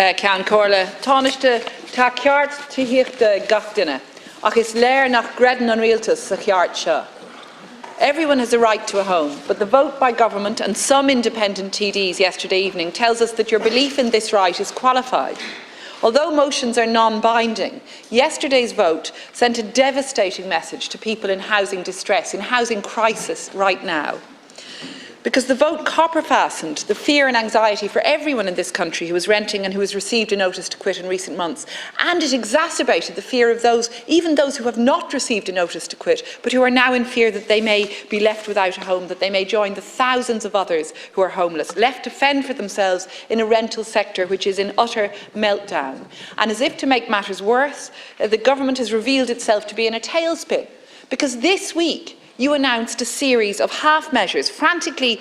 Ceann Comhairle, tánaiste tá ceart tíochta gach duine, ach is léir nach gredan an rialtas sa ceart seo. Everyone has a right to a home, but the vote by government and some independent TDs yesterday evening tells us that your belief in this right is qualified. Although motions are non-binding, yesterday's vote sent a devastating message to people in housing distress, in housing crisis right now. Because the vote copper-fastened the fear and anxiety for everyone in this country who is renting and who has received a notice to quit in recent months. And it exacerbated the fear of those, even those who have not received a notice to quit, but who are now in fear that they may be left without a home, that they may join the thousands of others who are homeless, left to fend for themselves in a rental sector which is in utter meltdown. And as if to make matters worse, the government has revealed itself to be in a tailspin. Because this week, you announced a series of half measures frantically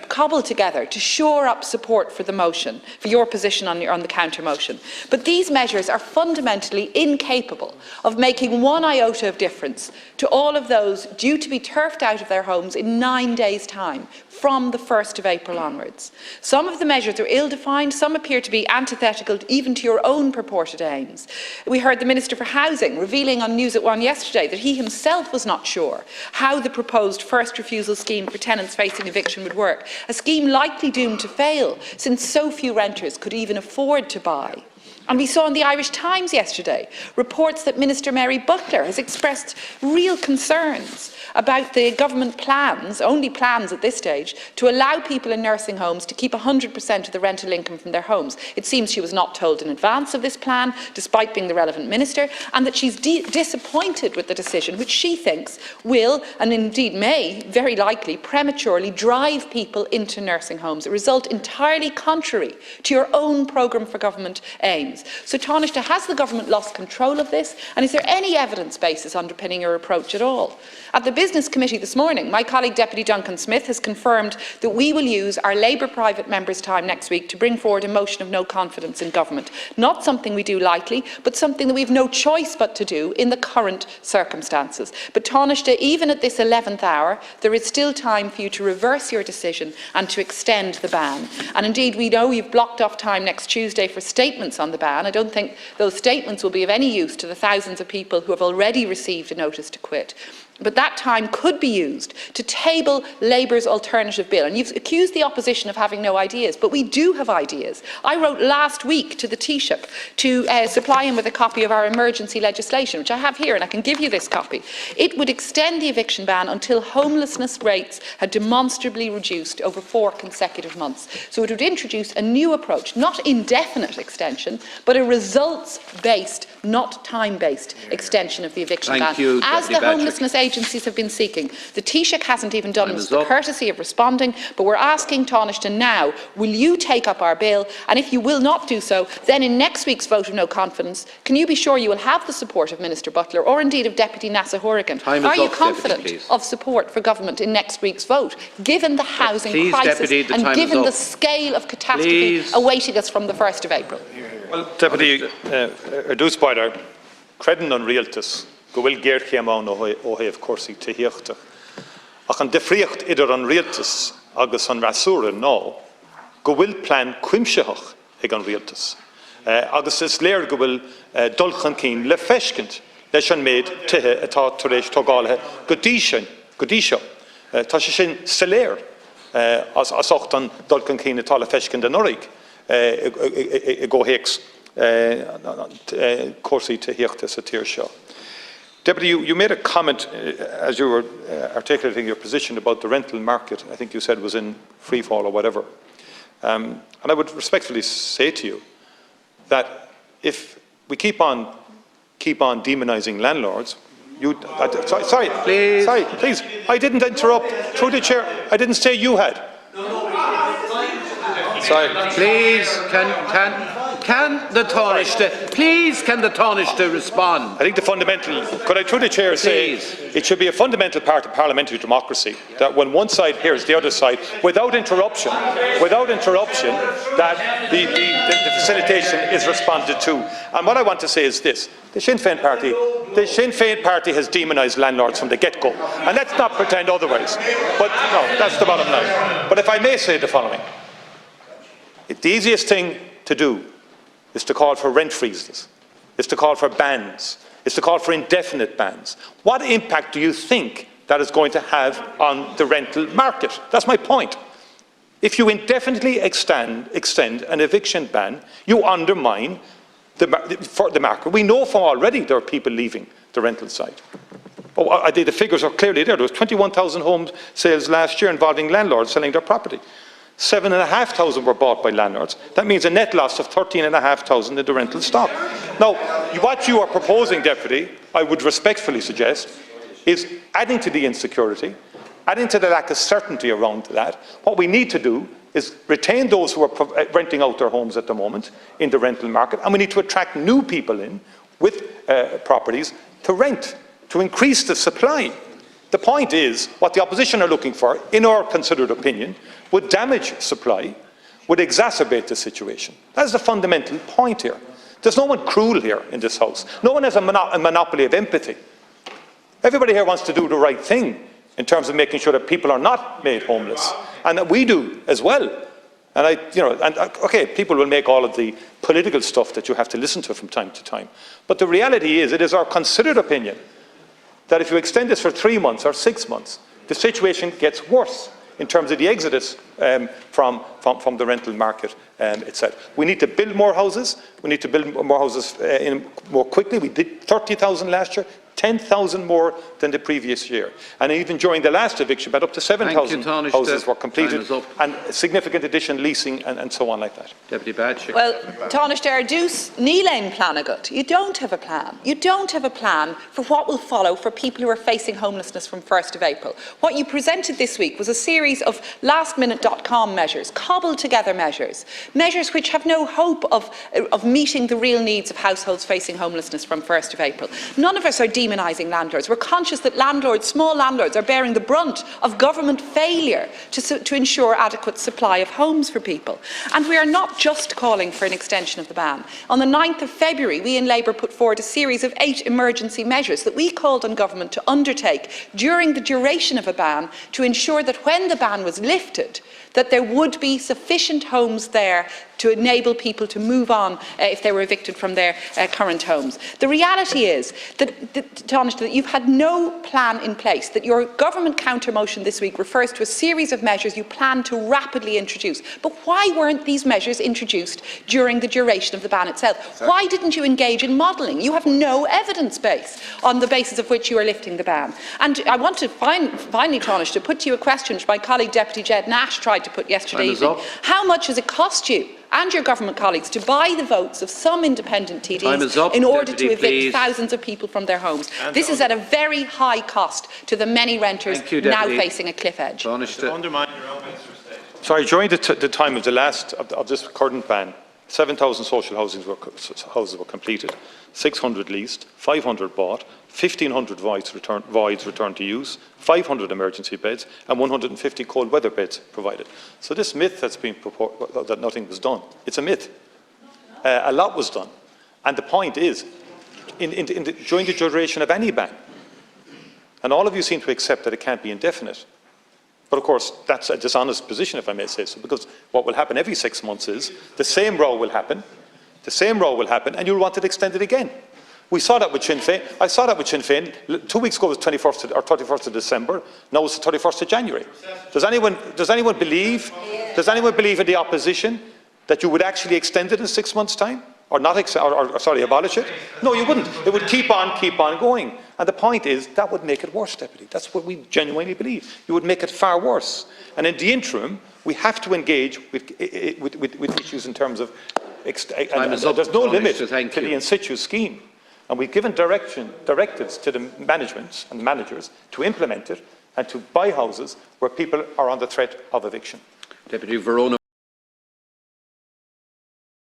cobbled together to shore up support for the motion, for your position on the counter motion. But these measures are fundamentally incapable of making one iota of difference to all of those due to be turfed out of their homes in 9 days' time, from the 1st of April onwards. Some of the measures are ill-defined, some appear to be antithetical even to your own purported aims. We heard the Minister for Housing revealing on News at 1 yesterday that he himself was not sure how the proposed first refusal scheme for tenants facing eviction would work, a scheme likely doomed to fail since so few renters could even afford to buy. And we saw in the Irish Times yesterday reports that Minister Mary Butler has expressed real concerns about the government plans, only plans at this stage, to allow people in nursing homes to keep 100% of the rental income from their homes. It seems she was not told in advance of this plan, despite being the relevant minister, and that she's disappointed with the decision, which she thinks will, and indeed may, very likely, prematurely drive people into nursing homes, a result entirely contrary to your own programme for government aims. So, Tánaiste, has the government lost control of this, and is there any evidence basis underpinning your approach at all? At the Business Committee this morning, my colleague Deputy Duncan Smith has confirmed that we will use our Labour private members' time next week to bring forward a motion of no confidence in government. Not something we do lightly, but something that we have no choice but to do in the current circumstances. But Tánaiste, even at this 11th hour, there is still time for you to reverse your decision and to extend the ban. And indeed, we know you've blocked off time next Tuesday for statements on the ban. I don't think those statements will be of any use to the thousands of people who have already received a notice to quit. But that time could be used to table Labour's alternative bill. And you've accused the opposition of having no ideas, but we do have ideas. I wrote last week to the Taoiseach to supply him with a copy of our emergency legislation, which I have here, and I can give you this copy. It would extend the eviction ban until homelessness rates had demonstrably reduced over 4 consecutive months. So it would introduce a new approach, not indefinite extension, but a results-based, not time-based extension of the eviction ban. As the homelessness agencies have been seeking. The Taoiseach hasn't even done us the courtesy of responding, but we're asking Tánaiste now, will you take up our bill? And if you will not do so, then in next week's vote of no confidence, can you be sure you will have the support of Minister Butler, or indeed of Deputy Nasa Horrigan? Are you confident of support for government in next week's vote, given the housing crisis and given the scale of catastrophe awaiting us from the 1st of April? Well, Deputy Spider, credan on rialtas. Go bhfuil géir chéamán ó thaobh cuasaí tíochta. Ach an difríocht idir an rialtas agus an rasúra ná, go bhfuil plán cuimseach ag an rialtas. Agus is léir go bhfuil dulchan cín le feiscint leis an méid tithe atá tar éis tógáilethe go dtí seo. Tá sé sin sa léir as ocht an dulchan cín atá le feiscint an oraigh I go héics cuasaí tíochta sa tír seo. Deputy, you made a comment as you were articulating your position about the rental market. I think you said was in free fall or whatever. And I would respectfully say to you that if we keep on demonising landlords, sorry, please. I didn't interrupt through the chair. I didn't say you had. Sorry, please. Can the Tánaiste respond? I think the fundamental, could I through the chair say, it should be a fundamental part of parliamentary democracy that when one side hears the other side, without interruption, that the facilitation is responded to. And what I want to say is this: the Sinn Féin party has demonised landlords from the get-go, and let's not pretend otherwise. But no, that's the bottom line. But if I may say the following: the easiest thing to do is to call for rent freezes, is to call for bans, is to call for indefinite bans. What impact do you think that is going to have on the rental market? That's my point. If you indefinitely extend an eviction ban, you undermine the market. We know from already there are people leaving the rental side. The figures are clearly there. There was 21,000 home sales last year involving landlords selling their property. 7,500 were bought by landlords. That means a net loss of 13,500 in the rental stock. Now, what you are proposing, Deputy, I would respectfully suggest, is adding to the insecurity, adding to the lack of certainty around that. What we need to do is retain those who are renting out their homes at the moment in the rental market, and we need to attract new people in with properties to rent, to increase the supply. The point is, what the opposition are looking for, in our considered opinion, would damage supply, would exacerbate the situation. That is the fundamental point here. There's no one cruel here in this House. No one has a monopoly of empathy. Everybody here wants to do the right thing in terms of making sure that people are not made homeless, and that we do as well. And okay, people will make all of the political stuff that you have to listen to from time to time. But the reality is, it is our considered opinion that if you extend this for 3 months or 6 months, the situation gets worse in terms of the exodus from the rental market itself. We need to build more houses. We need to build more houses more quickly. We did 30,000 last year, 10,000 more than the previous year. And even during the last eviction, but up to 7,000 houses were completed, and significant addition leasing and so on like that. Deputy Bacik. Well, Tánaiste ar dús níl plan agat. You don't have a plan. You don't have a plan for what will follow for people who are facing homelessness from 1st of April. What you presented this week was a series of lastminute.com measures, cobbled together measures which have no hope of meeting the real needs of households facing homelessness from 1st of April. None of us are demonising landlords. We're conscious that landlords, small landlords, are bearing the brunt of government failure to ensure adequate supply of homes for people. And we are not just calling for an extension of the ban. On the 9th of February, we in Labour put forward a series of 8 emergency measures that we called on government to undertake during the duration of a ban to ensure that when the ban was lifted, that there would be sufficient homes there to enable people to move on if they were evicted from their current homes. The reality is Tánaiste, that you've had no plan in place, that your government counter-motion this week refers to a series of measures you plan to rapidly introduce. But why weren't these measures introduced during the duration of the ban itself? Why didn't you engage in modelling? You have no evidence base on the basis of which you are lifting the ban. And I want to finally, Tánaiste, to put to you a question which my colleague Deputy Jed Nash tried to put yesterday evening. How much does it cost you and your government colleagues to buy the votes of some independent TDs in order to evict thousands of people from their homes? This is at a very high cost to the many renters now facing a cliff edge. Sorry, during the time of this current ban, 7,000 social houses were completed, 600 leased, 500 bought, 1,500 voids returned to use, 500 emergency beds, and 150 cold weather beds provided. So this myth that's been purported that nothing was done, it's a myth. A lot was done. And the point is, during the duration of any ban, and all of you seem to accept that it can't be indefinite, but of course that's a dishonest position, if I may say so, because what will happen every 6 months is the same row will happen, and you'll want it extended again. We saw that with Sinn Féin. I saw that with Sinn Féin. 2 weeks ago was 21st or 31st of December. Now it's the 31st of January. Does anyone believe in the opposition that you would actually extend it in 6 months' time? Or not, abolish it? No, you wouldn't. It would keep on going. And the point is, that would make it worse, Deputy. That's what we genuinely believe. You would make it far worse. And in the interim, we have to engage with issues in terms of... there's no limit to the in situ scheme. And we've given directives to the management and the managers to implement it and to buy houses where people are under threat of eviction. Deputy Verona.